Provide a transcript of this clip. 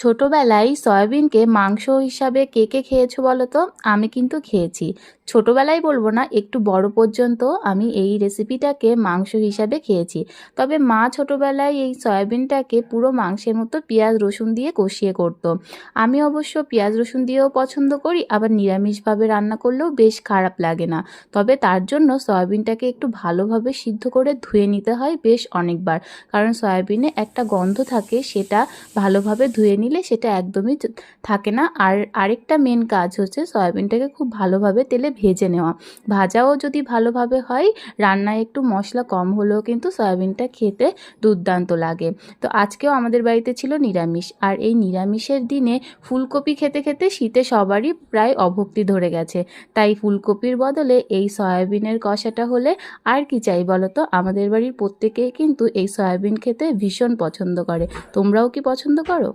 ছোটবেলায় সয়াবিনকে মাংস হিসাবে কে, কে খেয়েছো বলো তো? আমি কিন্তু খেয়েছি। ছোটবেলায় বলবো না, একটু বড় পর্যন্ত আমি এই রেসিপিটাকে মাংস হিসাবে খেয়েছি। তবে মা ছোটবেলায় এই সয়াবিনটাকে পুরো মাংসের মতো পেঁয়াজ রসুন দিয়ে কষিয়ে করত। আমি অবশ্য পেঁয়াজ রসুন দিয়েও পছন্দ করি, আবার নিরামিষভাবে রান্না করলেও বেশ খারাপ লাগে না। তবে তার জন্য সয়াবিনটাকে একটু ভালোভাবে সিদ্ধ করে ধুয়ে নিতে হয় বেশ অনেকবার। কারণ সয়াবিনে একটা গন্ধ থাকে, সেটা ভালোভাবে ধুয়ে নিলে সেটা একদমই থাকে না। আর আরেকটা মেন কাজ হচ্ছে সয়াবিনটাকে খুব ভালোভাবে তেলে ভেজে নেওয়া। ভাজাও যদি ভালোভাবে হয়, রান্নায় একটু মশলা কম হলেও কিন্তু সয়াবিনটা খেতে দুর্দান্ত লাগে। তো আজকেও আমাদের বাড়িতে ছিল নিরামিষ, আর এই নিরামিষের দিনে ফুলকপি খেতে খেতে শীতে সবারই প্রায় অভক্তি ধরে গেছে। তাই ফুলকপির বদলে এই সয়াবিনের কষাটা হলে আর কি চাই বলো তো? আমাদের বাড়ির প্রত্যেকেই কিন্তু এই সয়াবিন খেতে ভীষণ পছন্দ করে। তোমরাও কি পছন্দ করো?